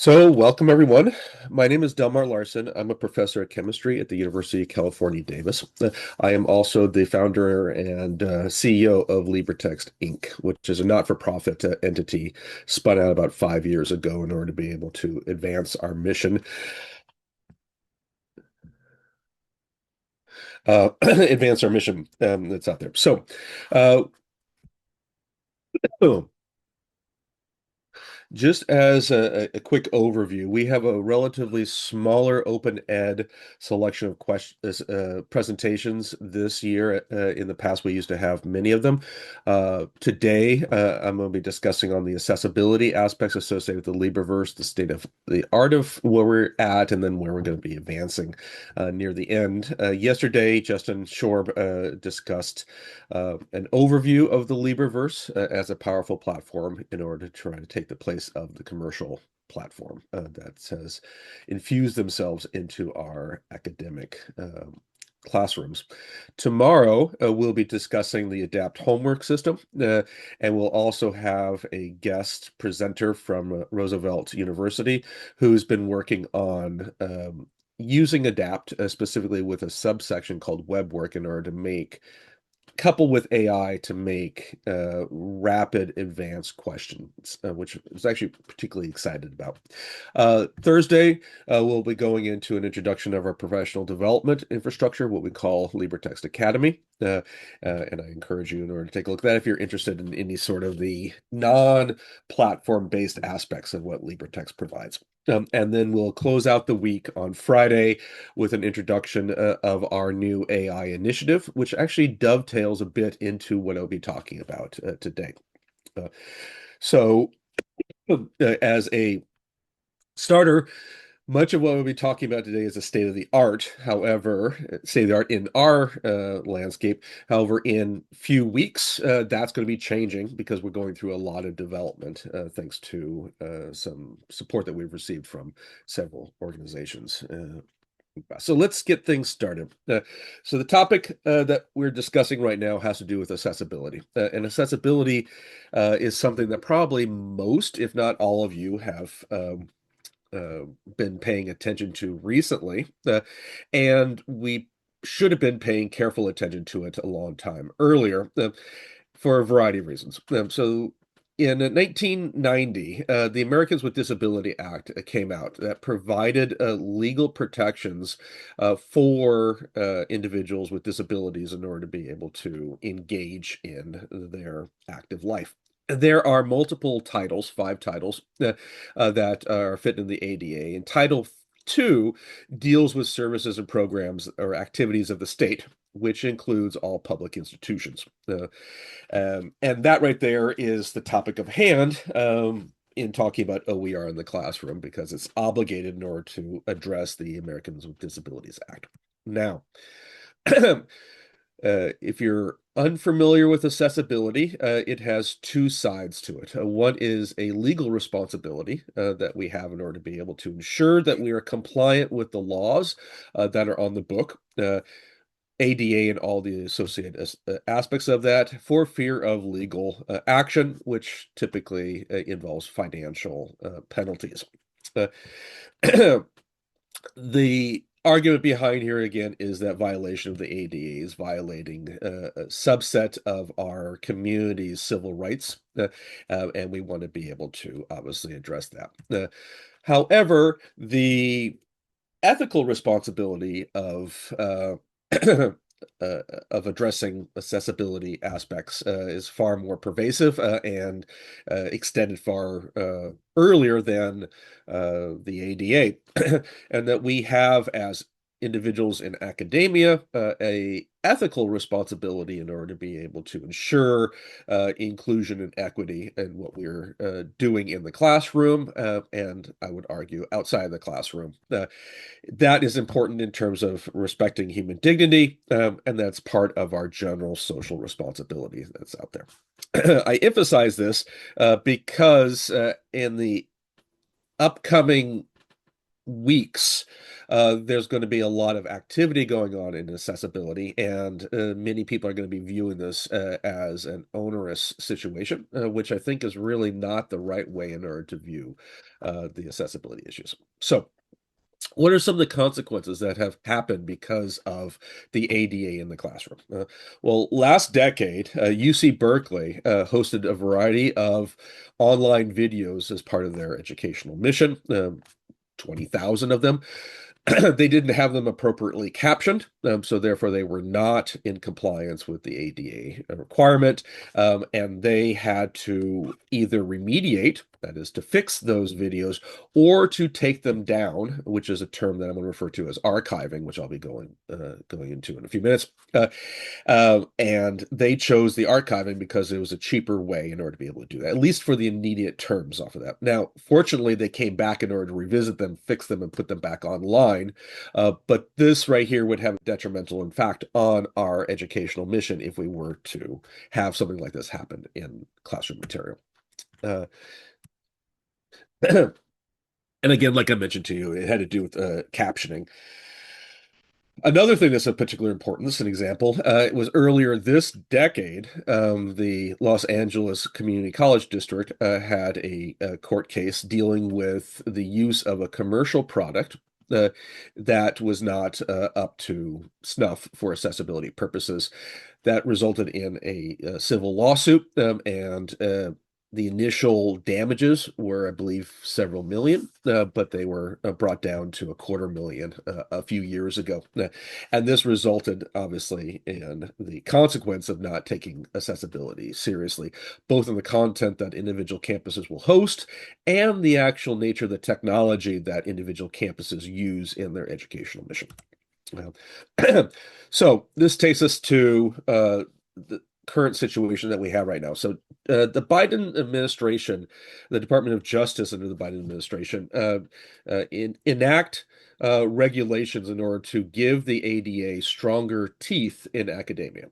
So, welcome everyone. My name is Delmar Larson. I'm a professor of chemistry at the University of California, Davis. I am also the founder and CEO of LibreText Inc., which is a not-for-profit entity spun out about 5 years ago in order to be able to advance our mission, that's out there. Uh, Just as a quick overview, we have a relatively smaller open ed selection of questions, presentations this year. In the past, we used to have many of them. Today, I'm going to be discussing on the accessibility aspects associated with the LibreVerse, the state of the art of where we're at, and then where we're going to be advancing near the end. Yesterday, Justin Shorb discussed an overview of the LibreVerse as a powerful platform in order to try to take the place of the commercial platform that has infused themselves into our academic classrooms. Tomorrow, we'll be discussing the ADAPT homework system, and we'll also have a guest presenter from Roosevelt University who's been working on using ADAPT specifically with a subsection called web work in order to make coupled with AI to make rapid advanced questions, which I was actually particularly excited about. Thursday, we'll be going into an introduction of our professional development infrastructure, what we call LibreText Academy. And I encourage you in order to take a look at that if you're interested in any sort of the non-platform based aspects of what LibreText provides. And then we'll close out the week on Friday with an introduction of our new AI initiative, which actually dovetails a bit into what I'll be talking about today. Uh, so, as a starter, much of what we'll be talking about today is the state of the art. However, state of the art in our landscape. However, in few weeks, that's going to be changing because we're going through a lot of development, thanks to some support that we've received from several organizations. So let's get things started. So the topic that we're discussing right now has to do with accessibility. And accessibility is something that probably most, if not all of you, have been paying attention to recently, and we should have been paying careful attention to it a long time earlier for a variety of reasons. So in 1990, the Americans with Disability Act came out that provided legal protections for individuals with disabilities in order to be able to engage in their active life. There are multiple titles, 5 titles, that are fit in the ADA. And Title II deals with services and programs or activities of the state, which includes all public institutions. And that right there is the topic of hand in talking about OER in the classroom because it's obligated in order to address the Americans with Disabilities Act. Now, if you're unfamiliar with accessibility, it has two sides to it. One is a legal responsibility that we have in order to be able to ensure that we are compliant with the laws that are on the book, ADA and all the associated aspects of that, for fear of legal action, which typically involves financial penalties. Uh, The argument behind here again is that violation of the ADA is violating a subset of our community's civil rights, and we want to be able to obviously address that. However, the ethical responsibility of addressing accessibility aspects is far more pervasive and extended far earlier than the ADA, and that we have as individuals in academia a ethical responsibility in order to be able to ensure inclusion and equity in what we're doing in the classroom, and I would argue outside the classroom. That is important in terms of respecting human dignity, and that's part of our general social responsibility that's out there. I emphasize this because in the upcoming weeks, there's going to be a lot of activity going on in accessibility, and many people are going to be viewing this as an onerous situation, which I think is really not the right way in order to view the accessibility issues. So, what are some of the consequences that have happened because of the ADA in the classroom? Well, last decade, UC Berkeley hosted a variety of online videos as part of their educational mission, 20,000 of them. They didn't have them appropriately captioned, so therefore they were not in compliance with the ADA requirement, and they had to either remediate, that is, to fix those videos, or to take them down, which is a term that I'm going to refer to as archiving, which I'll be going into in a few minutes. And they chose the archiving because it was a cheaper way in order to be able to do that, at least for the immediate terms off of that. Now, fortunately, they came back in order to revisit them, fix them, and put them back online. But this right here would have a detrimental impact on our educational mission if we were to have something like this happen in classroom material. Uh, and again, like I mentioned to you, it had to do with captioning. Another thing that's of particular importance, this is an example, it was earlier this decade, the Los Angeles Community College District had a court case dealing with the use of a commercial product that was not up to snuff for accessibility purposes. That resulted in a civil lawsuit, and the initial damages were, I believe, several million, but they were brought down to $250,000 a few years ago. And this resulted, obviously, in the consequence of not taking accessibility seriously, both in the content that individual campuses will host and the actual nature of the technology that individual campuses use in their educational mission. So this takes us to the current situation that we have right now. So the Biden administration, the Department of Justice under the Biden administration, enact regulations in order to give the ADA stronger teeth in academia.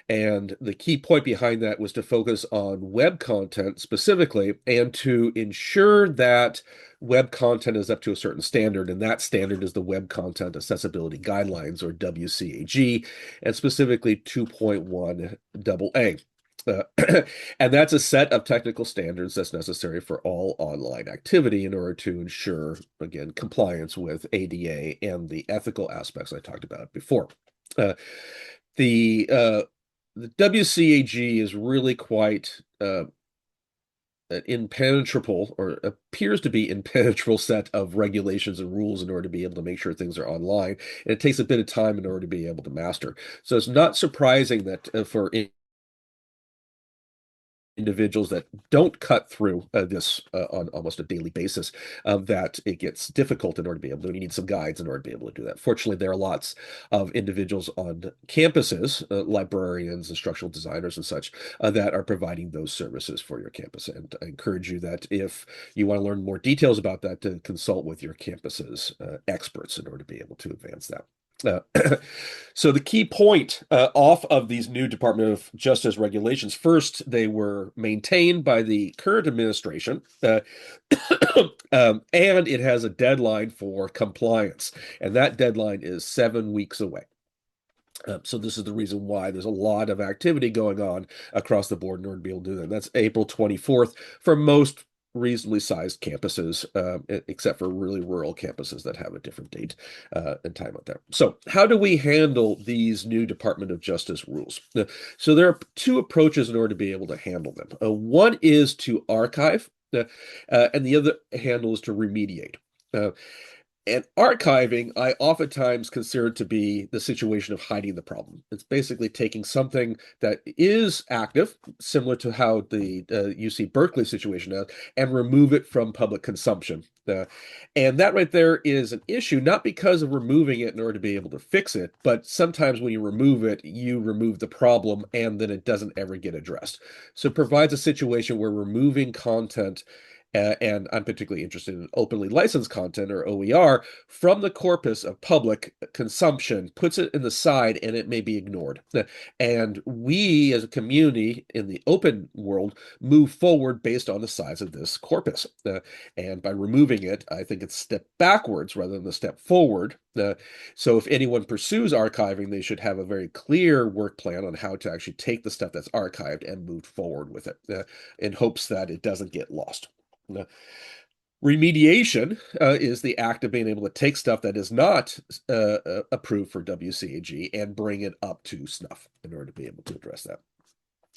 And the key point behind that was to focus on web content specifically and to ensure that web content is up to a certain standard, and that standard is the Web Content Accessibility Guidelines, or WCAG, and specifically 2.1 AA. And that's a set of technical standards that's necessary for all online activity in order to ensure, again, compliance with ADA and the ethical aspects I talked about before. Uh, the WCAG is really quite an impenetrable, or appears to be impenetrable, set of regulations and rules in order to be able to make sure things are online. And it takes a bit of time in order to be able to master. So it's not surprising that for individuals that don't cut through this on almost a daily basis, that it gets difficult in order to be able to. You need some guides in order to be able to do that. Fortunately, there are lots of individuals on campuses, librarians, instructional designers, and such, that are providing those services for your campus. And I encourage you that if you want to learn more details about that, to consult with your campus's experts in order to be able to advance that. So the key point off of these new Department of Justice regulations, first, they were maintained by the current administration, and it has a deadline for compliance, and that deadline is 7 weeks away. So this is the reason why there's a lot of activity going on across the board in order to be able to do that. And that's April 24th for most reasonably sized campuses, except for really rural campuses that have a different date and time out there. So how do we handle these new Department of Justice rules? So there are two approaches in order to be able to handle them. One is to archive, and the other handle is to remediate. And archiving, I oftentimes consider to be the situation of hiding the problem. It's basically taking something that is active, similar to how the UC Berkeley situation is, and remove it from public consumption. And that right there is an issue, not because of removing it in order to be able to fix it, but sometimes when you remove it, you remove the problem and then it doesn't ever get addressed. So it provides a situation where removing content and I'm particularly interested in openly licensed content, or OER, from the corpus of public consumption, puts it in the side, and it may be ignored. And we, as a community in the open world, move forward based on the size of this corpus. And by removing it, I think it's a step backwards rather than a step forward. So if anyone pursues archiving, they should have a very clear work plan on how to actually take the stuff that's archived and move forward with it, in hopes that it doesn't get lost. Remediation is the act of being able to take stuff that is not approved for WCAG and bring it up to snuff in order to be able to address that.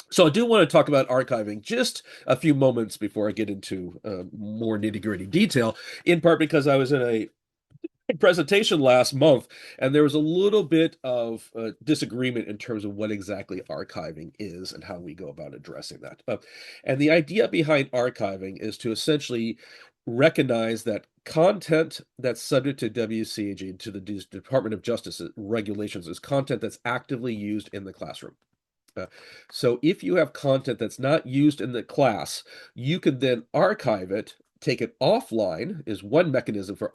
So I do want to talk about archiving just a few moments before I get into more nitty-gritty detail, in part because I was in a presentation last month, and there was a little bit of disagreement in terms of what exactly archiving is and how we go about addressing that. And the idea behind archiving is to essentially recognize that content that's subject to WCAG, to the Department of Justice regulations, is content that's actively used in the classroom. So if you have content that's not used in the class, you can then archive it. Take it offline is one mechanism for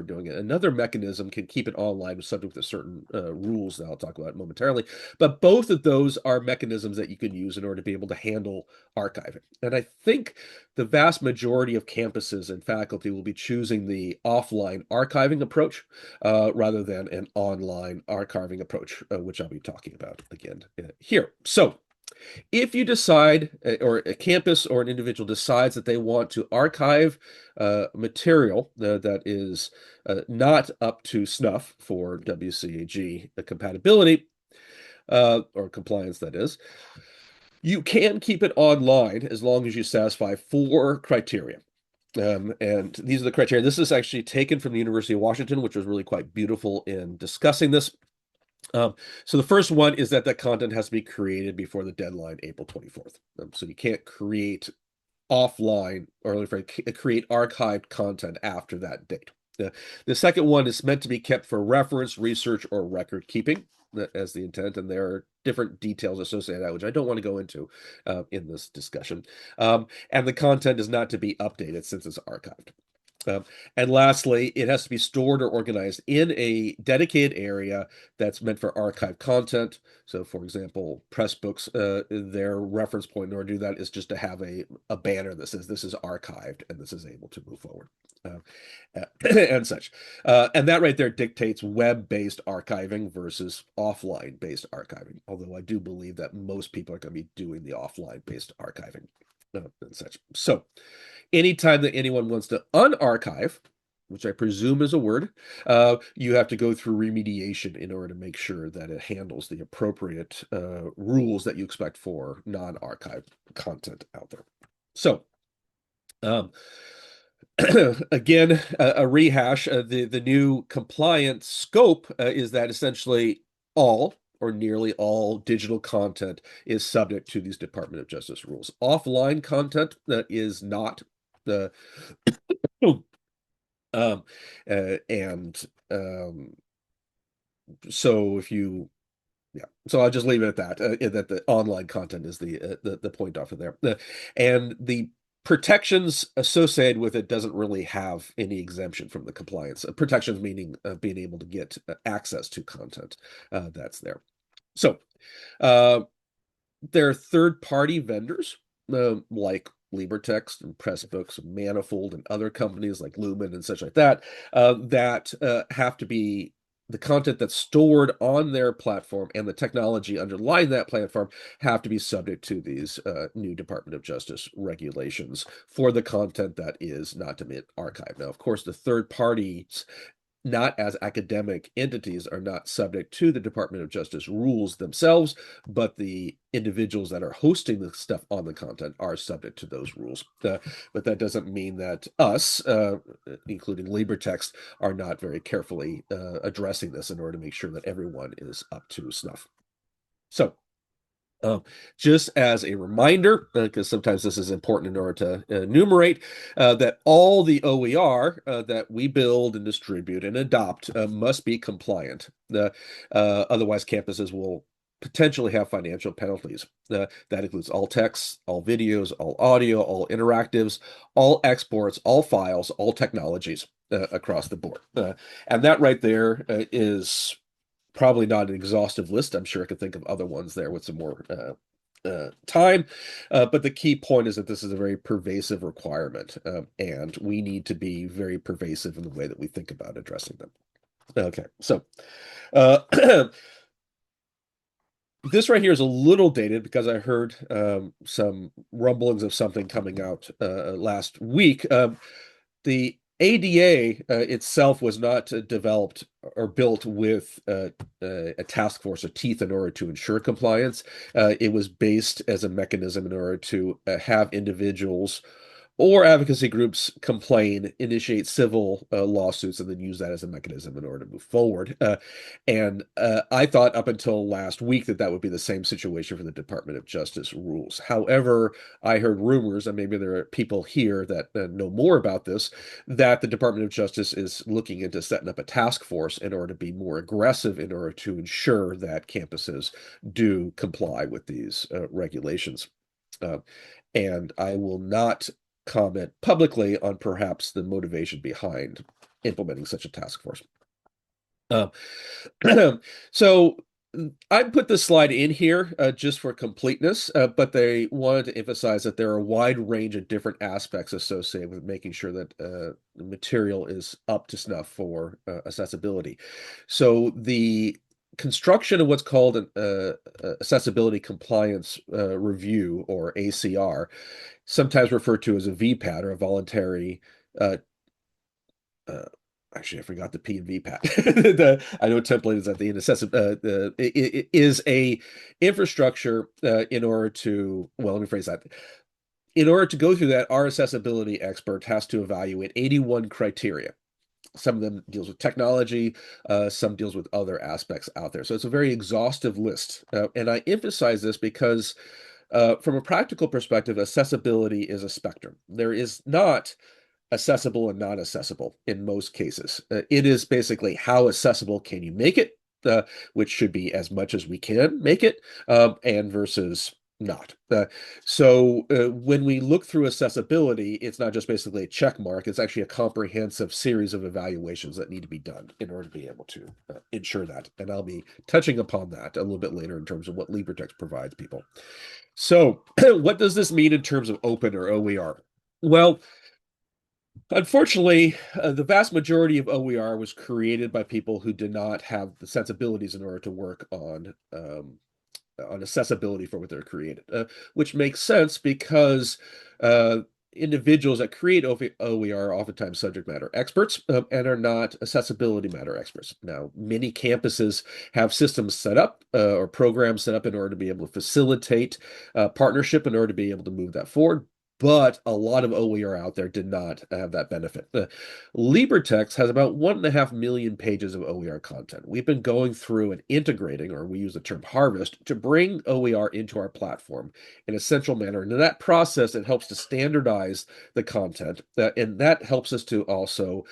doing it. Another mechanism can keep it online, subject to certain rules that I'll talk about momentarily. But both of those are mechanisms that you can use in order to be able to handle archiving. And I think the vast majority of campuses and faculty will be choosing the offline archiving approach rather than an online archiving approach, which I'll be talking about again here. So if you decide, or a campus or an individual decides that they want to archive material that is not up to snuff for WCAG compatibility, or compliance, that is, you can keep it online as long as you satisfy 4 criteria. And these are the criteria. This is actually taken from the University of Washington, which was really quite beautiful in discussing this. So the first one is that content has to be created before the deadline, April 24th. So you can't create offline, or create archived content after that date. The second one is meant to be kept for reference, research, or record keeping as the intent, and there are different details associated with that, which I don't want to go into in this discussion. And the content is not to be updated since it's archived. And lastly, it has to be stored or organized in a dedicated area that's meant for archive content. So, for example, Pressbooks, their reference point in order to do that is just to have a banner that says this is archived and this is able to move forward. And such. And that right there dictates web-based archiving versus offline-based archiving, although I do believe that most people are going to be doing the offline-based archiving and such. So anytime that anyone wants to unarchive, which I presume is a word, you have to go through remediation in order to make sure that it handles the appropriate rules that you expect for non-archived content out there. So, again, a rehash. The new compliance scope is that essentially all or nearly all digital content is subject to these Department of Justice rules. Offline content that is not. Um, and so if you, yeah, so I'll just leave it at that. That the online content is the point off of there, and the protections associated with it doesn't really have any exemption from the compliance. Protections meaning being able to get access to content that's there. So there are third-party vendors like LibreTexts and Pressbooks, and Manifold, and other companies like Lumen and such like that that have to be the content that's stored on their platform and the technology underlying that platform have to be subject to these new Department of Justice regulations for the content that is not to be archived. Now, of course, the third parties, not as academic entities, are not subject to the Department of Justice rules themselves, but the individuals that are hosting the stuff on the content are subject to those rules. But that doesn't mean that us, including LibreTexts, are not very carefully addressing this in order to make sure that everyone is up to snuff. So, just as a reminder, because sometimes this is important in order to enumerate, that all the OER that we build and distribute and adopt must be compliant. Otherwise, campuses will potentially have financial penalties. That includes all texts, all videos, all audio, all interactives, all exports, all files, all technologies across the board. And that right there is probably not an exhaustive list. I'm sure I could think of other ones there with some more time. But the key point is that this is a very pervasive requirement, and we need to be very pervasive in the way that we think about addressing them. Okay, so uh, this right here is a little dated because I heard some rumblings of something coming out last week. The ADA itself was not developed or built with a task force of teeth in order to ensure compliance. It was based as a mechanism in order to have individuals or advocacy groups complain, initiate civil lawsuits, and then use that as a mechanism in order to move forward. And I thought up until last week that that would be the same situation for the Department of Justice rules. However, I heard rumors, and maybe there are people here that know more about this, that the Department of Justice is looking into setting up a task force in order to be more aggressive in order to ensure that campuses do comply with these regulations. Uh, and I will not comment publicly on perhaps the motivation behind implementing such a task force. Uh, so I put this slide in here just for completeness, but they wanted to emphasize that there are a wide range of different aspects associated with making sure that the material is up to snuff for accessibility. So the construction of what's called an accessibility compliance review, or ACR, sometimes referred to as a VPAT, or a voluntary uh, uh, actually, I forgot the P and VPAT. I know template is at the end. It is a infrastructure in order to, well, let me phrase that. In order to go through that, our accessibility expert has to evaluate 81 criteria. Some of them deals with technology, some deals with other aspects out there. So it's a very exhaustive list. And I emphasize this because from a practical perspective, accessibility is a spectrum. There is not accessible and not accessible in most cases. It is basically how accessible can you make it, which should be as much as we can make it, and versus not. So when we look through accessibility, it's not just basically a check mark, it's actually a comprehensive series of evaluations that need to be done in order to be able to ensure that. And I'll be touching upon that a little bit later in terms of what LibreTexts provides people. So what does this mean in terms of open or OER? Well, unfortunately, the vast majority of OER was created by people who did not have the sensibilities in order to work on accessibility for what they're created, which makes sense because individuals that create OER are oftentimes subject matter experts and are not accessibility matter experts. Now, many campuses have systems set up or programs set up in order to be able to facilitate partnership in order to be able to move that forward. But a lot of OER out there did not have that benefit. LibreTexts has about 1.5 million pages of OER content. We've been going through and integrating, or we use the term harvest, to bring OER into our platform in a central manner. And in that process, it helps to standardize the content, and that helps us to also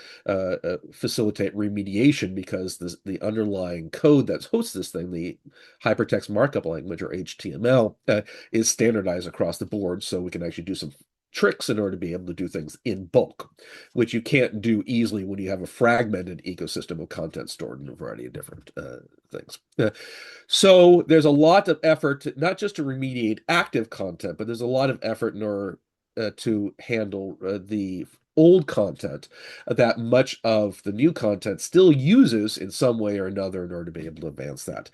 facilitate remediation because the underlying code that hosts this thing, the hypertext markup language, or HTML, is standardized across the board, so we can actually do some tricks in order to be able to do things in bulk, which you can't do easily when you have a fragmented ecosystem of content stored in a variety of different things. So there's a lot of effort, not just to remediate active content, but there's a lot of effort in order to handle the old content that much of the new content still uses in some way or another in order to be able to advance that.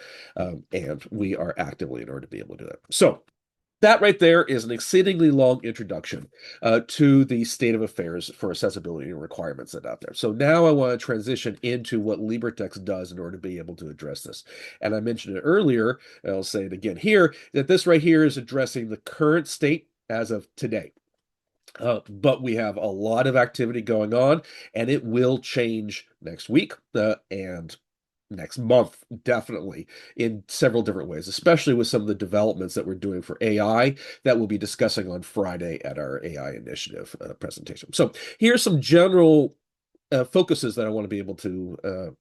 And we are actively in order to be able to do that. So that right there is an exceedingly long introduction to the state of affairs for accessibility and requirements that are out there. So now I want to transition into what LibreTexts does in order to be able to address this. And I mentioned it earlier, and I'll say it again here, that this right here is addressing the current state as of today. But we have a lot of activity going on, and it will change next week and next month, definitely, in several different ways, especially with some of the developments that we're doing for AI that we'll be discussing on Friday at our AI initiative presentation. So here's some general focuses that I want to be able to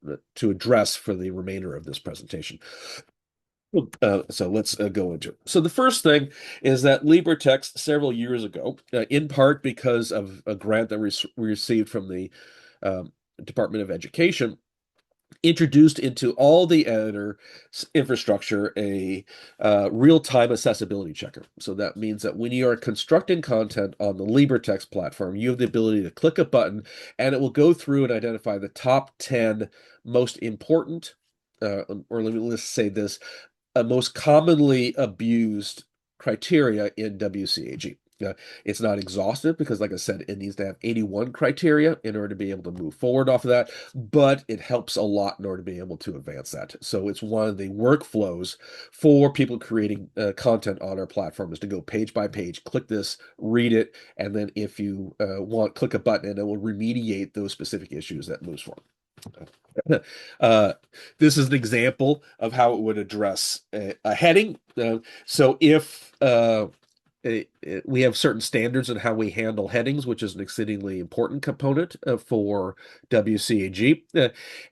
address for the remainder of this presentation. So let's go into it. So the first thing is that LibreTexts several years ago, in part because of a grant that we received from the um, Department of Education, introduced into all the editor infrastructure a real-time accessibility checker. So that means that when you are constructing content on the LibreText platform, you have the ability to click a button and it will go through and identify the top 10 most important, or let's say this, most commonly abused criteria in WCAG. It's not exhaustive because, like I said, it needs to have 81 criteria in order to be able to move forward off of that, but it helps a lot in order to be able to advance that. So it's one of the workflows for people creating content on our platform is to go page by page, click this, read it, and then if you want, click a button and it will remediate those specific issues that moves forward. Uh, this is an example of how it would address a heading. So if we have certain standards on how we handle headings, which is an exceedingly important component for WCAG.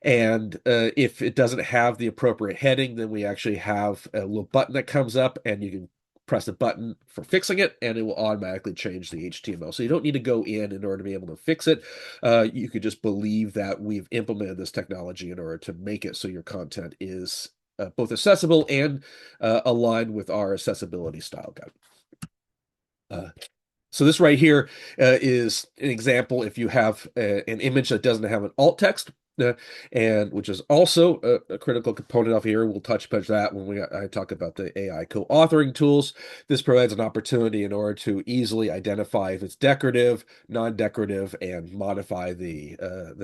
And if it doesn't have the appropriate heading, then we actually have a little button that comes up and you can press a button for fixing it and it will automatically change the HTML. So you don't need to go in order to be able to fix it. You could just believe that we've implemented this technology in order to make it so your content is both accessible and aligned with our accessibility style guide. Uh, so this right here is an example if you have an image that doesn't have an alt text, and which is also a critical component of here. We'll touch upon that when I talk about the AI co-authoring tools. This provides an opportunity in order to easily identify if it's decorative, non-decorative, and modify the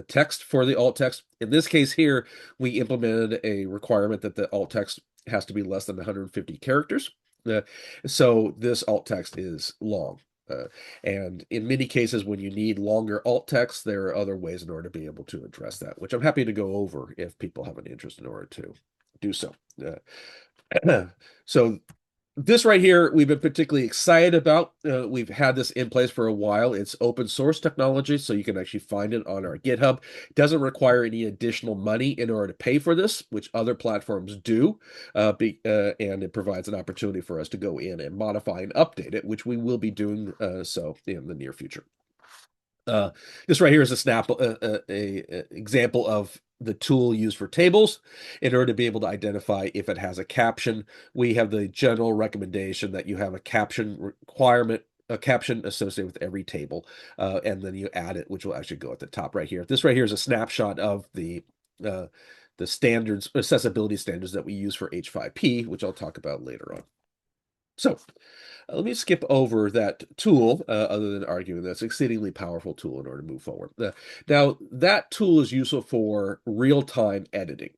text for the alt text. In this case here, we implemented a requirement that the alt text has to be less than 150 characters. Uh, so this alt text is long. And in many cases, when you need longer alt text, there are other ways in order to be able to address that, which I'm happy to go over if people have an interest in order to do so. So this right here, we've been particularly excited about. We've had this in place for a while. It's open source technology, so you can actually find it on our GitHub. It doesn't require any additional money in order to pay for this, which other platforms do. And it provides an opportunity for us to go in and modify and update it, which we will be doing so in the near future. Uh, this right here is a example of the tool used for tables in order to be able to identify if it has a caption. We have the general recommendation that you have a caption requirement, a caption associated with every table, and then you add it, which will actually go at the top right here. This right here is a snapshot of the standards, accessibility standards that we use for H5P, which I'll talk about later on. So let me skip over that tool, other than arguing that's an exceedingly powerful tool in order to move forward. Now, that tool is useful for real-time editing.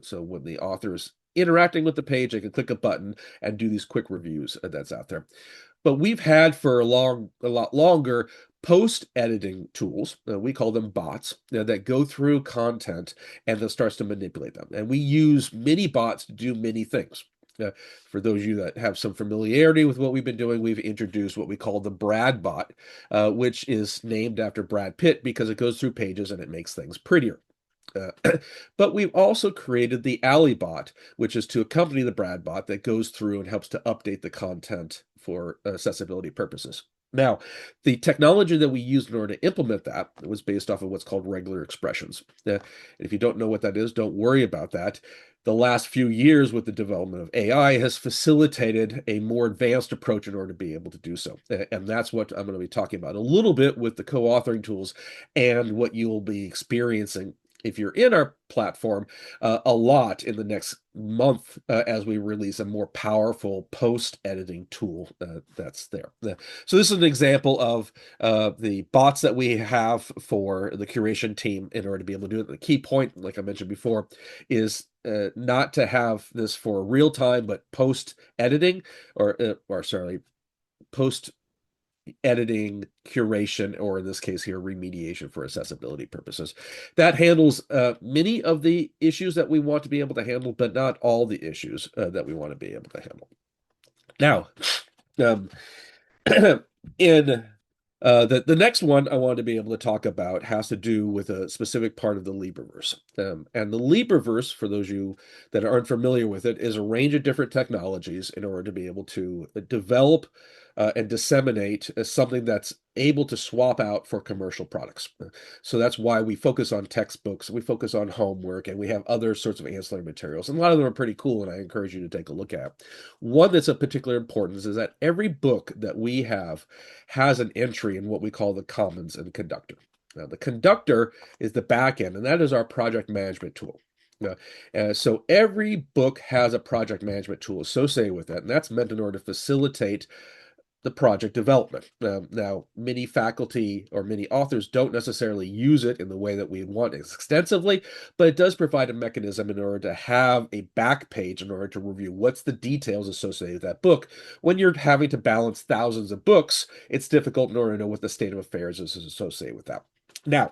So when the author is interacting with the page, they can click a button and do these quick reviews that's out there. But we've had for a lot longer post-editing tools, we call them bots, that go through content and then starts to manipulate them. And we use many bots to do many things. For those of you that have some familiarity with what we've been doing, we've introduced what we call the Brad bot, which is named after Brad Pitt because it goes through pages and it makes things prettier. But we've also created the Alley bot, which is to accompany the Brad bot that goes through and helps to update the content for accessibility purposes. Now, the technology that we used in order to implement that was based off of what's called regular expressions. If you don't know what that is, don't worry about that. The last few years with the development of AI has facilitated a more advanced approach in order to be able to do so. And that's what I'm going to be talking about a little bit with the co-authoring tools and what you will be experiencing if you're in our platform a lot in the next month as we release a more powerful post-editing tool that's there. So this is an example of the bots that we have for the curation team in order to be able to do it. The key point, like I mentioned before, is not to have this for real time, but post-editing or sorry, post editing, curation, or in this case here, remediation for accessibility purposes. That handles many of the issues that we want to be able to handle, but not all the issues that we want to be able to handle. Now, um, in The next one I wanted to be able to talk about has to do with a specific part of the LibreVerse. And the LibreVerse, for those of you that aren't familiar with it, is a range of different technologies in order to be able to develop and disseminate something that's able to swap out for commercial products. So that's why we focus on textbooks, we focus on homework, and we have other sorts of ancillary materials. And a lot of them are pretty cool, and I encourage you to take a look at. One that's of particular importance is that every book that we have has an entry in what we call the commons and conductor. Now, the conductor is the back end, and that is our project management tool. So every book has a project management tool associated with that, and that's meant in order to facilitate the project development. Now, many faculty or many authors don't necessarily use it in the way that we want extensively, but it does provide a mechanism in order to have a back page in order to review what's the details associated with that book. When you're having to balance thousands of books, it's difficult in order to know what the state of affairs is associated with that. Now,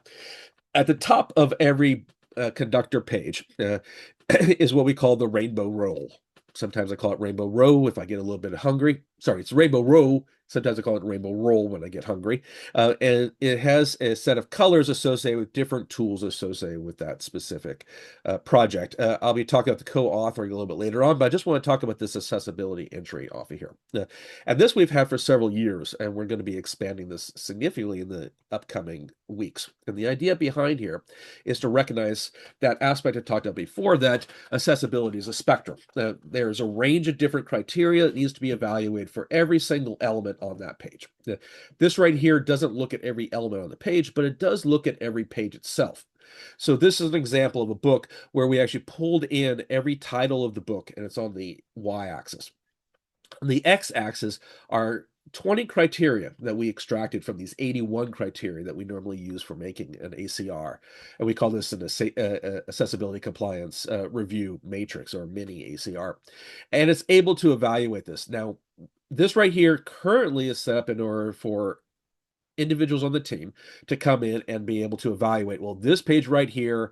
at the top of every conductor page is what we call the rainbow roll. Sometimes I call it rainbow row if I get a little bit hungry. Sorry, it's rainbow row. Sometimes I call it rainbow roll when I get hungry. And it has a set of colors associated with different tools associated with that specific project. I'll be talking about the co-authoring a little bit later on, but I just want to talk about this accessibility entry off of here. And this we've had for several years, and we're going to be expanding this significantly in the upcoming weeks. And the idea behind here is to recognize that aspect I talked about before, that accessibility is a spectrum. There's a range of different criteria that needs to be evaluated for every single element on that page. This right here doesn't look at every element on the page, but it does look at every page itself. So this is an example of a book where we actually pulled in every title of the book, and it's on the y-axis. On the x-axis are 20 criteria that we extracted from these 81 criteria that we normally use for making an ACR. And we call this an accessibility compliance review matrix, or mini ACR. And it's able to evaluate this. Now, this right here currently is set up in order for individuals on the team to come in and be able to evaluate, well, this page right here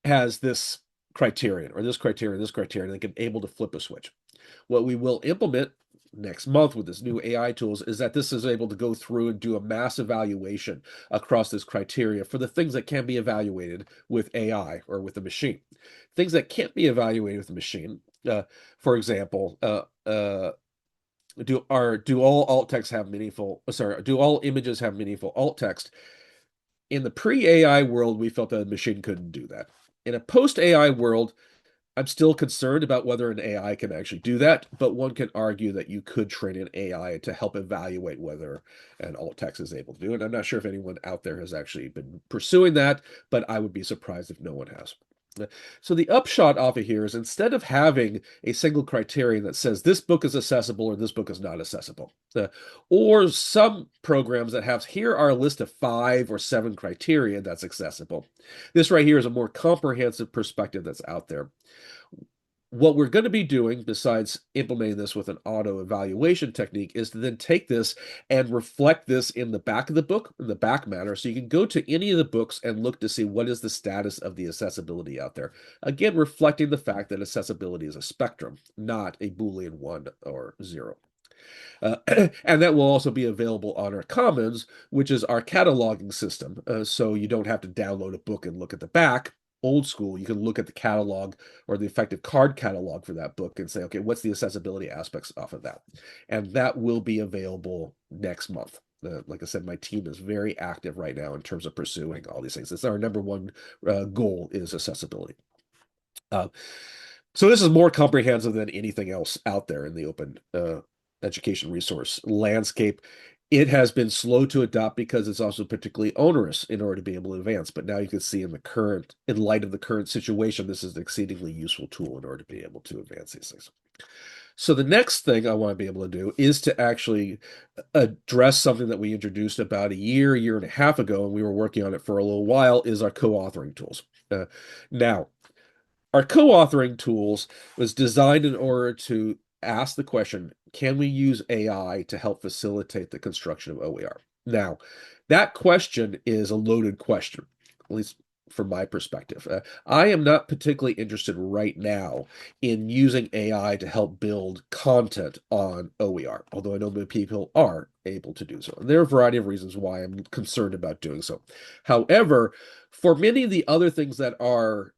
has this criterion, or this criterion, this criterion, and they can able to flip a switch. What we will implement next month with this new AI tools is that this is able to go through and do a mass evaluation across this criteria for the things that can be evaluated with AI or with a machine. Things that can't be evaluated with a machine, for example, do all alt text have meaningful, sorry, do all images have meaningful alt text? In the pre-AI world, we felt that a machine couldn't do that. In a post-AI world, I'm still concerned about whether an AI can actually do that, but one can argue that you could train an AI to help evaluate whether an alt text is able to do it. I'm not sure if anyone out there has actually been pursuing that, but I would be surprised if no one has. So the upshot off of here is, instead of having a single criterion that says this book is accessible or this book is not accessible, or some programs that have, here are a list of 5 or 7 criteria that's accessible. This right here is a more comprehensive perspective that's out there. What we're going to be doing, besides implementing this with an auto evaluation technique, is to then take this and reflect this in the back of the book, in the back matter, so you can go to any of the books and look to see what is the status of the accessibility out there. Again, reflecting the fact that accessibility is a spectrum, not a Boolean 1 or 0. And that will also be available on our Commons, which is our cataloging system. So you don't have to download a book and look at the back. Old school, you can look at the catalog or the effective card catalog for that book and say, okay, what's the accessibility aspects off of that? And that will be available next month. Like I said, my team is very active right now in terms of pursuing all these things. It's our number one goal, is accessibility. So this is more comprehensive than anything else out there in the open education resource landscape. It has been slow to adopt because it's also particularly onerous in order to be able to advance. But now you can see in light of the current situation, this is an exceedingly useful tool in order to be able to advance these things. So the next thing I want to be able to do is to actually address something that we introduced about a year and a half ago, and we were working on it for a little while, is our co-authoring tools. Now, our co-authoring tools was designed in order to ask the question, can we use AI to help facilitate the construction of OER? Now, that question is a loaded question. At least from my perspective. I am not particularly interested right now in using AI to help build content on OER, although I know many people are able to do so. And there are a variety of reasons why I'm concerned about doing so. However, for many of the other things that are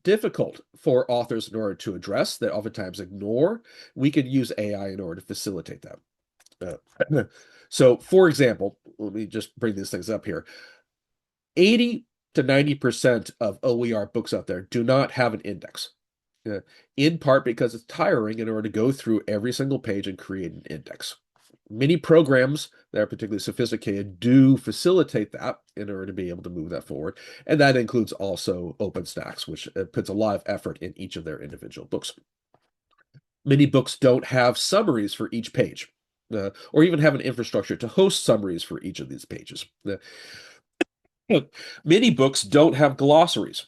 difficult for authors in order to address, that oftentimes ignore, we could use AI in order to facilitate that. So, for example, let me just bring these things up here. 80 to 90% of OER books out there do not have an index, uh, in part because it's tiring in order to go through every single page and create an index. Many programs that are particularly sophisticated do facilitate that in order to be able to move that forward. And that includes also OpenStax, which puts a lot of effort in each of their individual books. Many books don't have summaries for each page, or even have an infrastructure to host summaries for each of these pages. Many books don't have glossaries.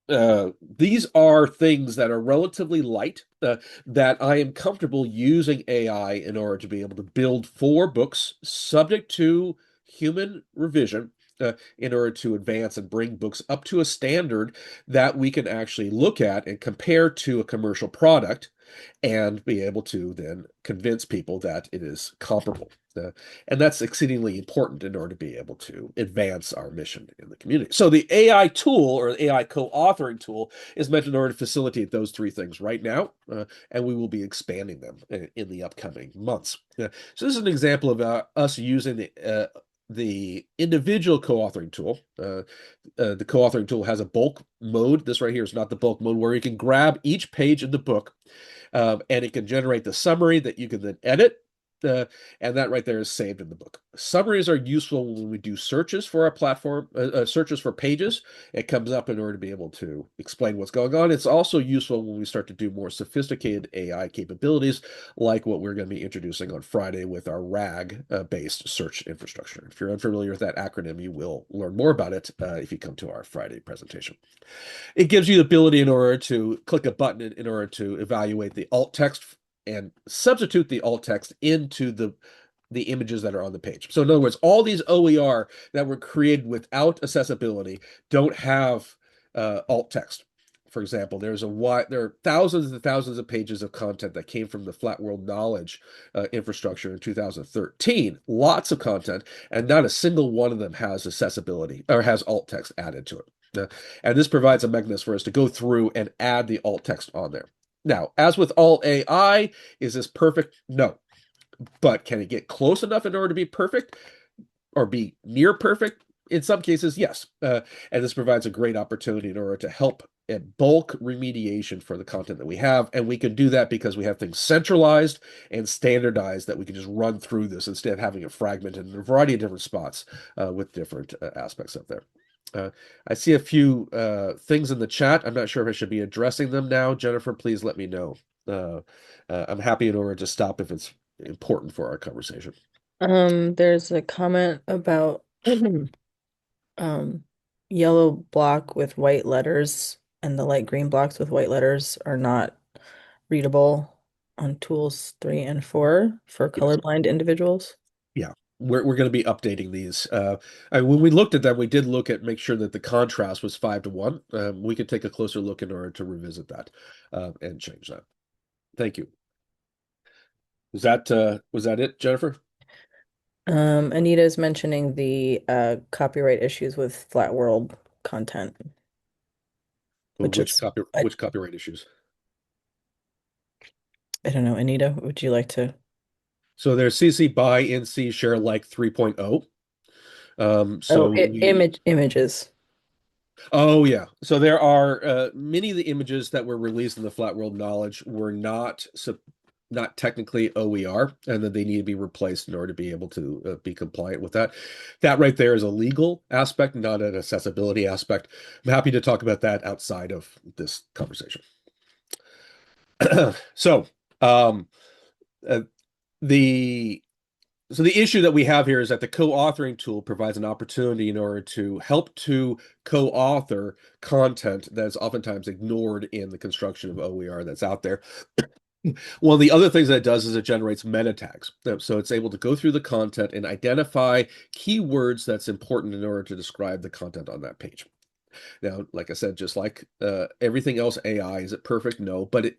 These are things that are relatively light, that I am comfortable using AI in order to be able to build for books subject to human revision, in order to advance and bring books up to a standard that we can actually look at and compare to a commercial product and be able to then convince people that it is comparable. And that's exceedingly important in order to be able to advance our mission in the community. So the AI tool or the AI co-authoring tool is meant in order to facilitate those three things right now, and we will be expanding them in the upcoming months. So this is an example of us using the individual co-authoring tool. The co-authoring tool has a bulk mode. This right here is not the bulk mode, where you can grab each page in the book, and it can generate the summary that you can then edit. And that right there is saved in the book. Summaries are useful when we do searches for our platform, searches for pages. It comes up in order to be able to explain what's going on. It's also useful when we start to do more sophisticated AI capabilities, like what we're going to be introducing on Friday with our RAG-based search infrastructure. If you're unfamiliar with that acronym, you will learn more about it if you come to our Friday presentation. It gives you the ability in order to click a button in order to evaluate the alt text and substitute the alt text into the images that are on the page. So in other words, all these OER that were created without accessibility don't have alt text. For example, there are thousands and thousands of pages of content that came from the Flat World Knowledge infrastructure in 2013. Lots of content, and not a single one of them has accessibility or has alt text added to it. And this provides a mechanism for us to go through and add the alt text on there. Now, as with all AI, is this perfect? No. But can it get close enough in order to be perfect or be near perfect? In some cases, yes. And this provides a great opportunity in order to help a bulk remediation for the content that we have. And we can do that because we have things centralized and standardized that we can just run through this instead of having it fragmented in a variety of different spots with different aspects of there. I see a few things in the chat. I'm not sure if I should be addressing them now. Jennifer, please let me know. I'm happy in order to stop if it's important for our conversation. There's a comment about um yellow block with white letters and the light green blocks with white letters are not readable on tools 3 and 4 for Yes. colorblind individuals. Yeah. We're going to be updating these. When we looked at them, we did look at make sure that the contrast was 5:1. We could take a closer look in order to revisit that and change that. Thank you. Was that it, Jennifer? Anita's mentioning the copyright issues with Flat World content, which is Which copyright issues? I don't know. Anita, would you like to? So there's CC BY NC share like 3.0. Oh, So we images. Oh yeah. So there are many of the images that were released in the Flat World Knowledge were not technically OER, and that they need to be replaced in order to be able to be compliant with that. That right there is a legal aspect, not an accessibility aspect. I'm happy to talk about that outside of this conversation. So, um, uh, the so the issue that we have here is that the co-authoring tool provides an opportunity in order to help to co-author content that's oftentimes ignored in the construction of OER that's out there. One of the other things that it does is it generates meta tags. So it's able to go through the content and identify keywords that's important in order to describe the content on that page. Now, like I said, just like everything else AI, is it perfect? No, but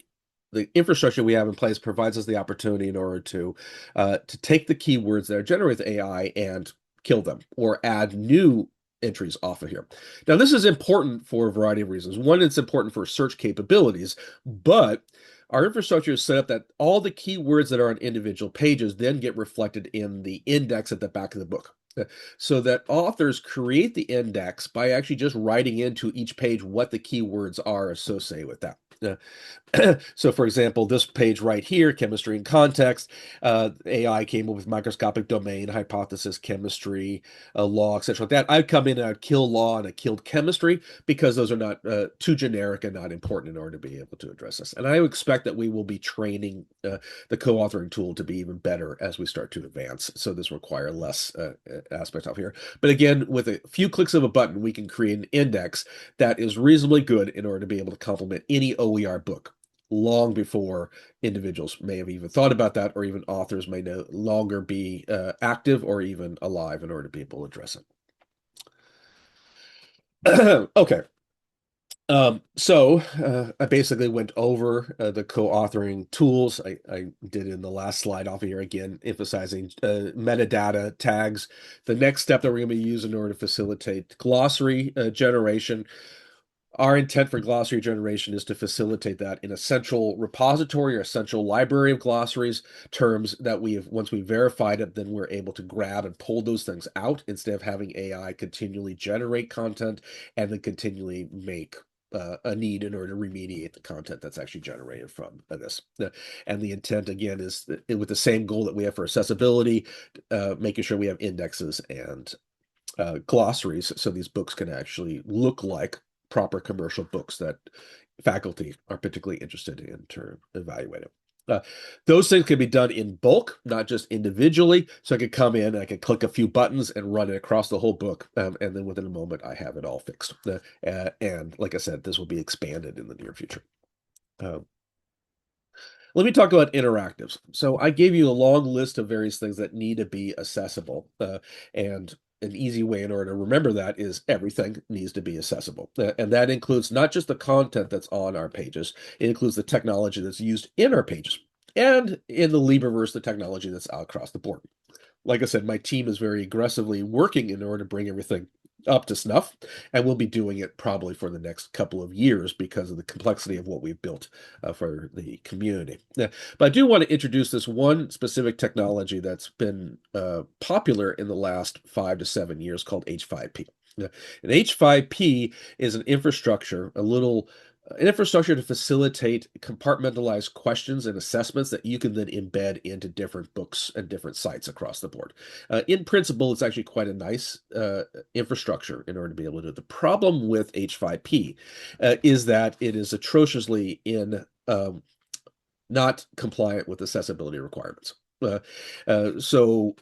the infrastructure we have in place provides us the opportunity in order to take the keywords that are generated with AI and kill them or add new entries off of here. Now, this is important for a variety of reasons. One, it's important for search capabilities, but our infrastructure is set up that all the keywords that are on individual pages then get reflected in the index at the back of the book. So that authors create the index by actually just writing into each page what the keywords are associated with that. So, for example, this page right here, chemistry and context, AI came up with microscopic domain, hypothesis, chemistry, law, etc. Like that. I'd come in and I'd kill law and I killed chemistry because those are not too generic and not important in order to be able to address this. And I expect that we will be training the co-authoring tool to be even better as we start to advance. So this require less aspect of here. But again, with a few clicks of a button, we can create an index that is reasonably good in order to be able to complement any OER book long before individuals may have even thought about that, or even authors may no longer be active or even alive in order to be able to address it. Okay. I basically went over the co-authoring tools. I did in the last slide off of here again, emphasizing metadata tags. The next step that we're going to be using in order to facilitate glossary generation. Our intent for glossary generation is to facilitate that in a central repository or a central library of glossaries, terms that we have, once we verified it, then we're able to grab and pull those things out instead of having AI continually generate content and then continually make a need in order to remediate the content that's actually generated from this. And the intent, again, is that, with the same goal that we have for accessibility, making sure we have indexes and glossaries so these books can actually look like proper commercial books that faculty are particularly interested in to evaluate it. Those things can be done in bulk, not just individually. So I could come in, I could click a few buttons and run it across the whole book. And then within a moment, I have it all fixed. And like I said, this will be expanded in the near future. Let me talk about interactives. So I gave you a long list of various things that need to be accessible. And an easy way in order to remember that is everything needs to be accessible. And that includes not just the content that's on our pages, it includes the technology that's used in our pages. And in the LibreVerse, the technology that's out across the board. Like I said, my team is very aggressively working in order to bring everything up to snuff, and we'll be doing it probably for the next couple of years because of the complexity of what we've built for the community. But I do want to introduce this one specific technology that's been popular in the last 5 to 7 years called H5P. And H5P is an infrastructure, an infrastructure to facilitate compartmentalized questions and assessments that you can then embed into different books and different sites across the board. In principle, it's actually quite a nice infrastructure in order to be able to do it. The problem with H5P is that it is atrociously not compliant with accessibility requirements. So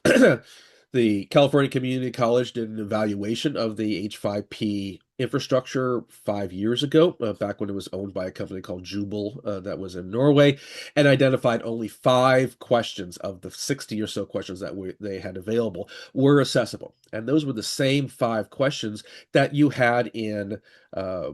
the California Community College did an evaluation of the H5P infrastructure 5 years ago, back when it was owned by a company called Jubel that was in Norway, and identified only 5 questions of the 60 or so questions that they had available were accessible. And those were the same 5 questions that you had in uh,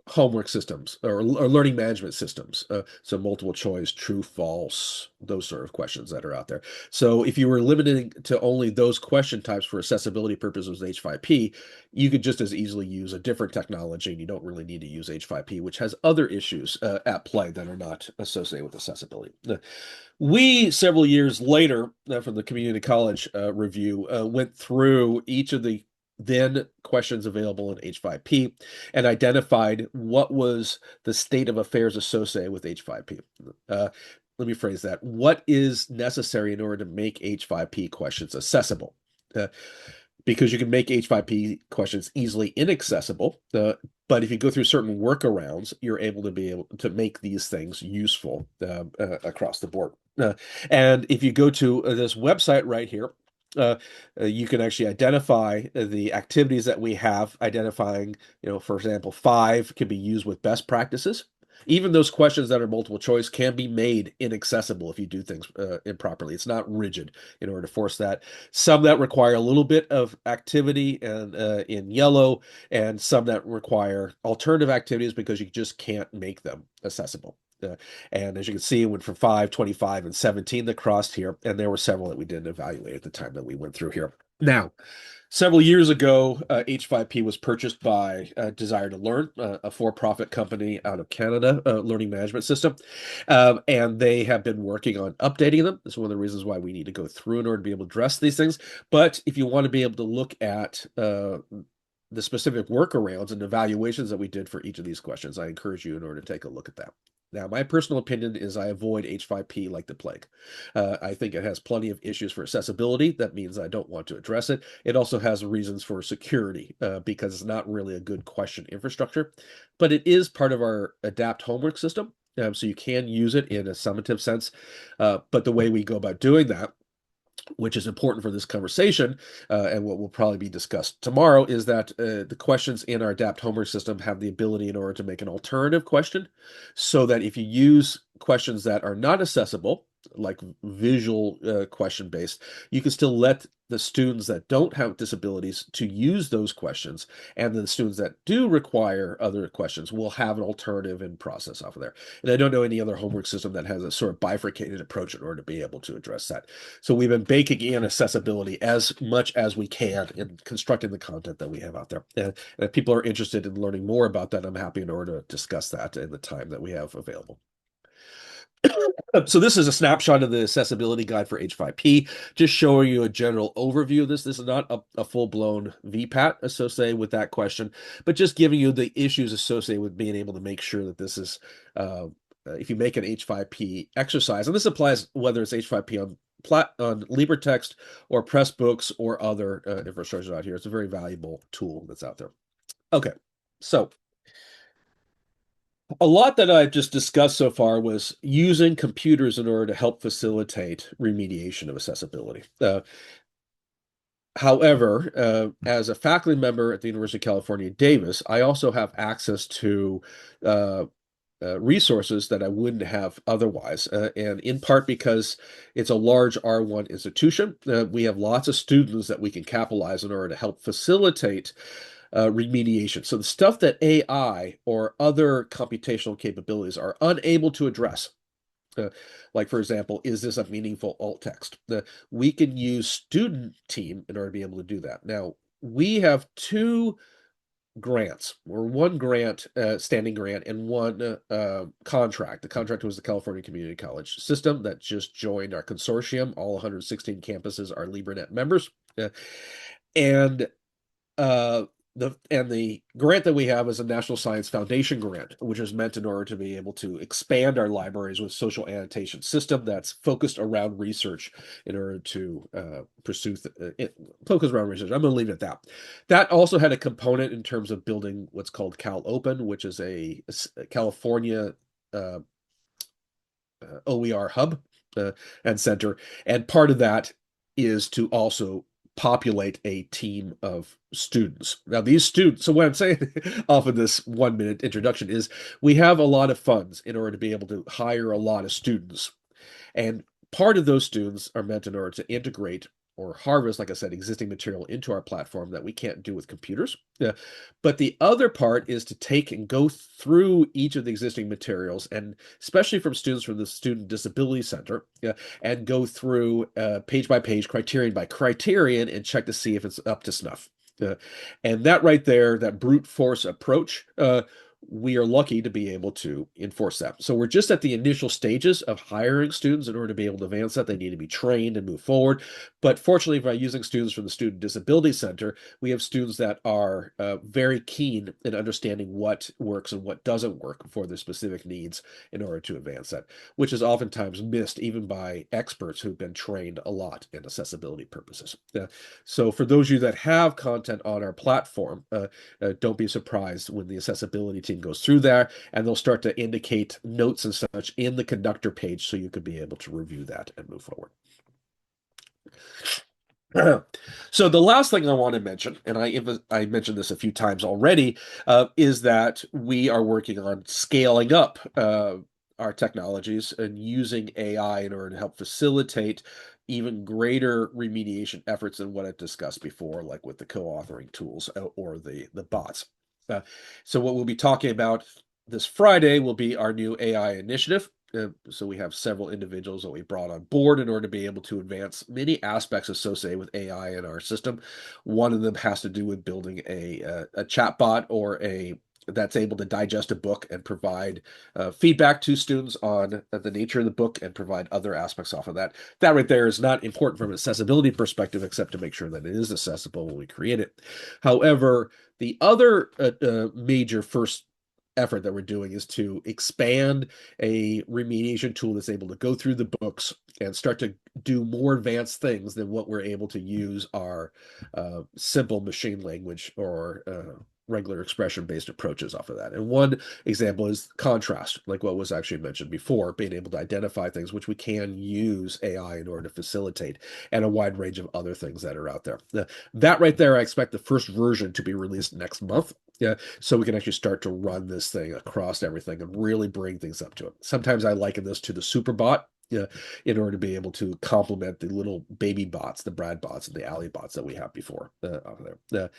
homework systems or learning management systems. So multiple choice, true, false, those sort of questions that are out there. So if you were limiting to only those question types for accessibility purposes with H5P, you could just as easily use a different technology, and you don't really need to use H5P, which has other issues at play that are not associated with accessibility. We, several years later, from the community college review, went through each of the then questions available in H5P and identified what was the state of affairs associated with H5P. Let me phrase that. What is necessary in order to make H5P questions accessible? Because you can make H5P questions easily inaccessible, but if you go through certain workarounds, you're able to make these things useful across the board. And if you go to this website right here, you can actually identify the activities that we have, identifying, for example, 5 can be used with best practices. Even those questions that are multiple choice can be made inaccessible if you do things improperly. It's not rigid in order to force that. Some that require a little bit of activity and in yellow, and some that require alternative activities because you just can't make them accessible. And as you can see, it went from 5, 25, and 17 that crossed here, and there were several that we didn't evaluate at the time that we went through here. Now, several years ago, H5P was purchased by Desire to Learn, a for-profit company out of Canada, learning management system. And they have been working on updating them. This is one of the reasons why we need to go through in order to be able to address these things. But if you want to be able to look at the specific workarounds and evaluations that we did for each of these questions, I encourage you in order to take a look at that. Now, my personal opinion is I avoid H5P like the plague. I think it has plenty of issues for accessibility. That means I don't want to address it. It also has reasons for security because it's not really a good question infrastructure, but it is part of our adapt homework system. So you can use it in a summative sense. But the way we go about doing that, which is important for this conversation, and what will probably be discussed tomorrow, is that the questions in our adapt homework system have the ability in order to make an alternative question, so that if you use questions that are not accessible, like visual question based, you can still let the students that don't have disabilities to use those questions, and the students that do require other questions will have an alternative in process off of there. And I don't know any other homework system that has a sort of bifurcated approach in order to be able to address that. So we've been baking in accessibility as much as we can in constructing the content that we have out there. And if people are interested in learning more about that, I'm happy in order to discuss that in the time that we have available. So this is a snapshot of the accessibility guide for H5P, just showing you a general overview of this. This is not a full-blown VPAT associated with that question, but just giving you the issues associated with being able to make sure that this is, if you make an H5P exercise, and this applies whether it's H5P on LibreText or Pressbooks or other infrastructures out here. It's a very valuable tool that's out there. Okay, so a lot that I've just discussed so far was using computers in order to help facilitate remediation of accessibility. However, as a faculty member at the University of California, Davis, I also have access to uh, resources that I wouldn't have otherwise. And in part because it's a large R1 institution, we have lots of students that we can capitalize in order to help facilitate remediation. So the stuff that AI or other computational capabilities are unable to address, uh, like for example, is this a meaningful alt text? We can use student team in order to be able to do that. Now, we have two grants, or one grant, standing grant, and one contract. The contract was the California Community College System that just joined our consortium. All 116 campuses are LibreNet members. And uh, the grant that we have is a National Science Foundation grant, which is meant in order to be able to expand our libraries with social annotation system that's focused around research in order to pursue focus around research. I'm going to leave it at that. That also had a component in terms of building what's called Cal Open, which is a California uh, OER hub and center, and part of that is to also populate a team of students. Now, these students, so what I'm saying off of this 1 minute introduction is we have a lot of funds in order to be able to hire a lot of students. And part of those students are meant in order to integrate or harvest, like I said, existing material into our platform that we can't do with computers. But the other part is to take and go through each of the existing materials, and especially from students from the Student Disability Center, and go through page by page, criterion by criterion, and check to see if it's up to snuff. And that right there, that brute force approach, we are lucky to be able to enforce that. So we're just at the initial stages of hiring students. In order to be able to advance that, they need to be trained and move forward. But fortunately, by using students from the Student Disability Center, we have students that are very keen in understanding what works and what doesn't work for their specific needs in order to advance that, which is oftentimes missed even by experts who've been trained a lot in accessibility purposes. So for those of you that have content on our platform, don't be surprised when the accessibility team goes through there, and they'll start to indicate notes and such in the conductor page so you could be able to review that and move forward. So the last thing I want to mention, and I mentioned this a few times already, is that we are working on scaling up our technologies and using AI in order to help facilitate even greater remediation efforts than what I discussed before, like with the co-authoring tools or the bots. Uh, so what we'll be talking about this Friday will be our new AI initiative. So we have several individuals that we brought on board in order to be able to advance many aspects associated with AI in our system. One of them has to do with building a chatbot or a that's able to digest a book and provide feedback to students on the nature of the book and provide other aspects off of that. That right there is not important from an accessibility perspective, except to make sure that it is accessible when we create it. However, the other major first effort that we're doing is to expand a remediation tool that's able to go through the books and start to do more advanced things than what we're able to use our simple machine language or regular expression based approaches off of that. And one example is contrast, like what was actually mentioned before, being able to identify things which we can use AI in order to facilitate, and a wide range of other things that are out there. That right there, I expect the first version to be released next month. Yeah, so we can actually start to run this thing across everything and really bring things up to it. Sometimes I liken this to the Superbot, yeah, in order to be able to complement the little baby bots, the Brad bots and the Alley bots that we have before out there.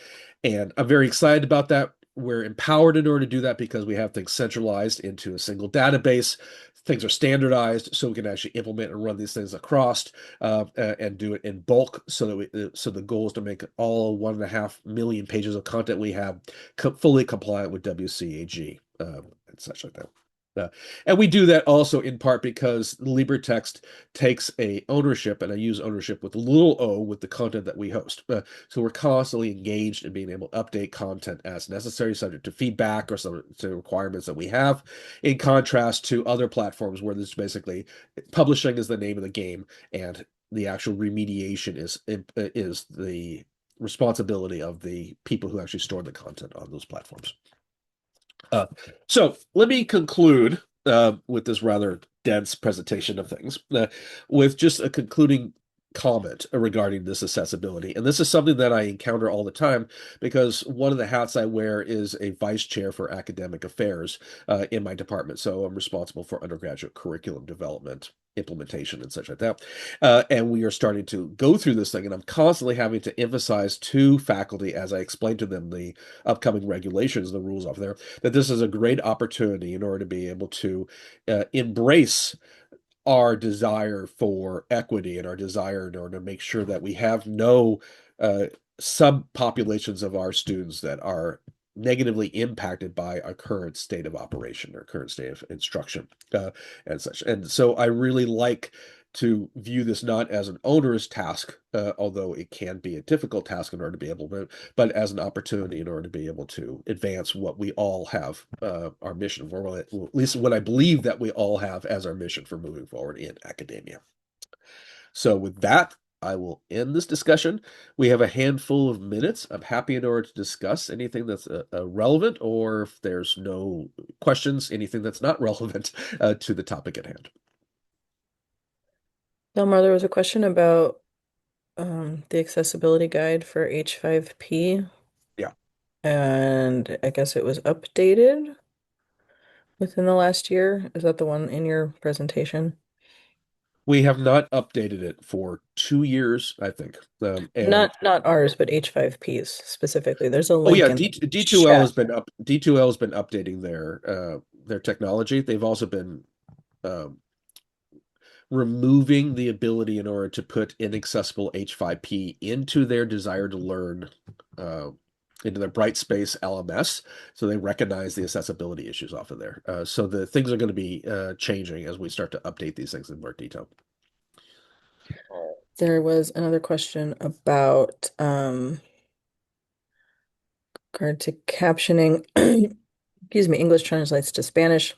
And I'm very excited about that. We're empowered in order to do that because we have things centralized into a single database. Things are standardized, so we can actually implement and run these things across and do it in bulk. So that so the goal is to make all 1.5 million pages of content we have fully compliant with WCAG and such like that. Uh, and we do that also in part because LibreText takes a ownership, and I use ownership with a little o with the content that we host. So we're constantly engaged in being able to update content as necessary, subject to feedback or some to requirements that we have. In contrast to other platforms where this basically publishing is the name of the game, and the actual remediation is the responsibility of the people who actually store the content on those platforms. Uh, so let me conclude with this rather dense presentation of things with just a concluding comment regarding this accessibility. And this is something that I encounter all the time because one of the hats I wear is a vice chair for academic affairs in my department. So I'm responsible for undergraduate curriculum development, implementation, and such like that. And we are starting to go through this thing, and I'm constantly having to emphasize to faculty as I explain to them the upcoming regulations, the rules of there, that this is a great opportunity in order to be able to embrace our desire for equity and our desire in order to make sure that we have no subpopulations of our students that are negatively impacted by our current state of operation or current state of instruction and such. And so I really like to view this not as an onerous task, although it can be a difficult task in order to be able to, but as an opportunity in order to be able to advance what we all have our mission for, well, at least what I believe that we all have as our mission for moving forward in academia. So with that, I will end this discussion. We have a handful of minutes. I'm happy in order to discuss anything that's relevant, or if there's no questions, anything that's not relevant to the topic at hand. Delmar, there was a question about the accessibility guide for H5P, Yeah. and I guess it was updated within the last year. Is that the one in your presentation? We have not updated it for 2 years, I think. And Not ours, but H5P's specifically. There's a oh link yeah, in the D2L chat. has been D2L has been updating their technology. They've also been um, removing the ability in order to put inaccessible H5P into their desire to learn uh, into their Brightspace LMS. So they recognize the accessibility issues off of there. So the things are going to be changing as we start to update these things in more detail. There was another question about regard to captioning. Excuse me, English translates to Spanish.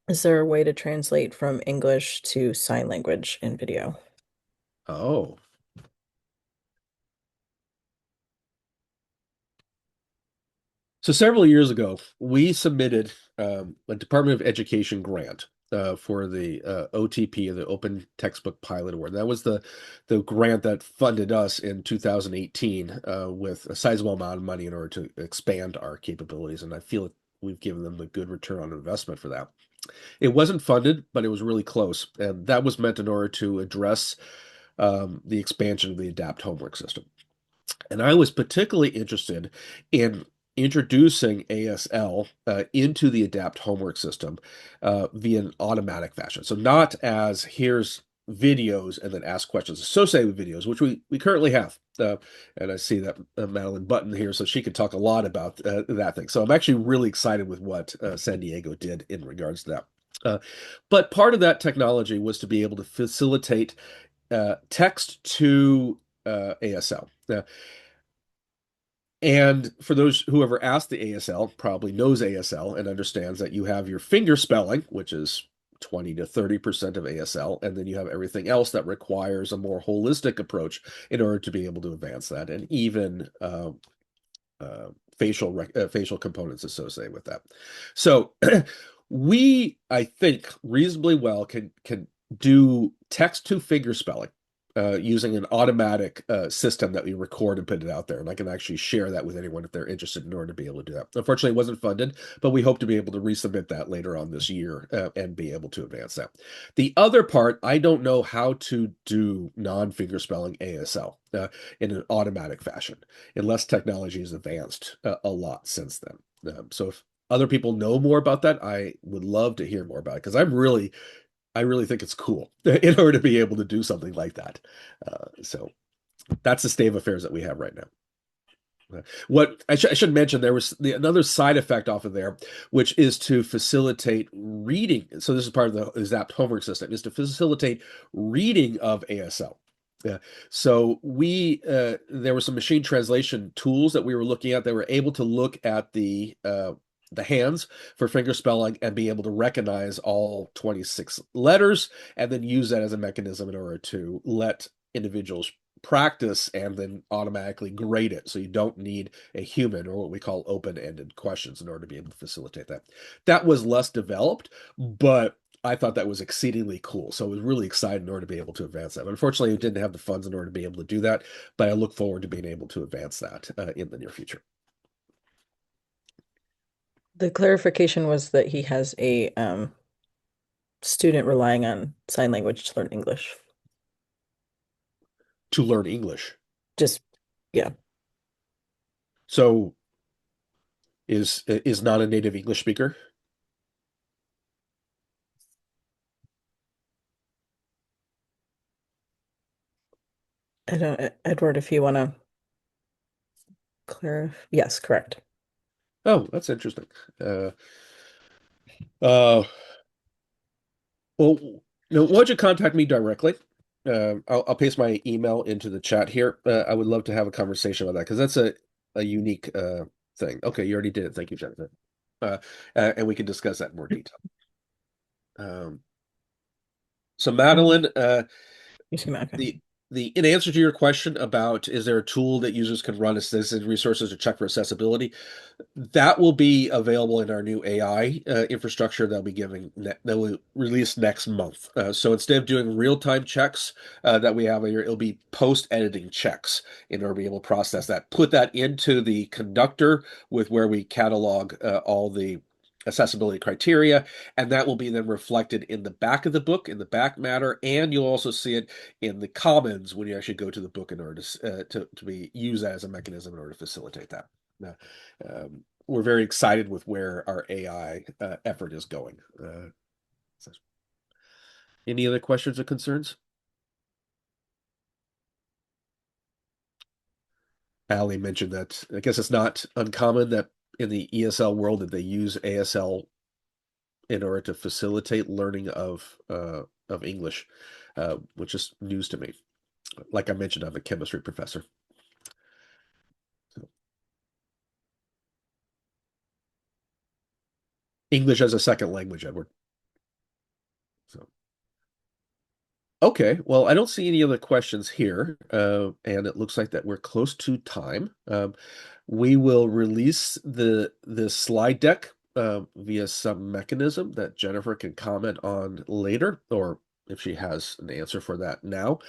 Is there a way to translate from English to sign language in video? Oh, so several years ago, we submitted a Department of Education grant for the OTP, the Open Textbook Pilot Award. That was the grant that funded us in 2018 with a sizable amount of money in order to expand our capabilities, and I feel that we've given them a good return on investment for that. It wasn't funded, but it was really close, and that was meant in order to address the expansion of the ADAPT homework system. And I was particularly interested in introducing ASL into the ADAPT homework system via an automatic fashion. So not as here's videos and then ask questions associated with videos, which we currently have. And I see that Madeline Button here, so she could talk a lot about that thing. So I'm actually really excited with what San Diego did in regards to that. But part of that technology was to be able to facilitate text to ASL. And for those who ever asked the ASL, probably knows ASL and understands that you have your finger spelling, which is 20 to 30% of ASL, and then you have everything else that requires a more holistic approach in order to be able to advance that, and even facial components associated with that. So we, I think, reasonably well can do text to figure spelling using an automatic system that we record and put it out there. And I can actually share that with anyone if they're interested in order to be able to do that. Unfortunately, it wasn't funded, but we hope to be able to resubmit that later on this year and be able to advance that. The other part, I don't know how to do non-finger spelling ASL in an automatic fashion, unless technology has advanced a lot since then. So if other people know more about that, I would love to hear more about it because I really think it's cool in order to be able to do something like that. So that's the state of affairs that we have right now. What I should mention, there was another side effect off of there, which is to facilitate reading. So this is part of the ZAPT homework system, is to facilitate reading of ASL. Yeah. So there were some machine translation tools that we were looking at that were able to look at the hands for finger spelling and be able to recognize all 26 letters and then use that as a mechanism in order to let individuals practice and then automatically grade it. So you don't need a human or what we call open-ended questions in order to be able to facilitate that. That was less developed, but I thought that was exceedingly cool. So I was really excited in order to be able to advance that. But unfortunately, we didn't have the funds in order to be able to do that, but I look forward to being able to advance that in the near future. The clarification was that he has a student relying on sign language to learn English. To learn English. Just, yeah. So is not a native English speaker. I don't, Edward, if you want to clarify. Yes, correct. Oh, that's interesting. Uh, well, why don't you contact me directly? I'll paste my email into the chat here. I would love to have a conversation about that because that's a unique thing. Okay, you already did it. Thank you, Jennifer. And we can discuss that in more detail. So Madeline, Okay. the in answer to your question about is there a tool that users can run assisted resources to check for accessibility, that will be available in our new AI infrastructure that will release next month. So instead of doing real-time checks that we have here, it'll be post-editing checks in order to be able to process that. Put that into the conductor with where we catalog all the accessibility criteria, and that will be then reflected in the back of the book, in the back matter, and you'll also see it in the commons when you actually go to the book in order to be use that as a mechanism in order to facilitate that. We're very excited with where our AI effort is going. Any other questions or concerns? Ali mentioned that I guess it's not uncommon that in the ESL world that they use ASL in order to facilitate learning of English, which is news to me. Like I mentioned, I'm a chemistry professor. English as a second language, Edward. So, okay, well, I don't see any other questions here, and it looks like that we're close to time. We will release the slide deck via some mechanism that Jennifer can comment on later, or if she has an answer for that now.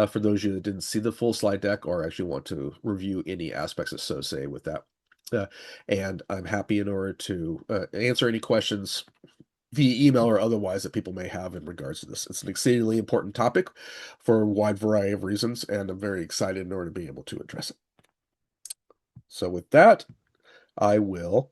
For those of you that didn't see the full slide deck or actually want to review any aspects associated with that. Uh, and I'm happy in order to answer any questions via email or otherwise that people may have in regards to this. It's an exceedingly important topic for a wide variety of reasons, and I'm very excited in order to be able to address it. So with that, I will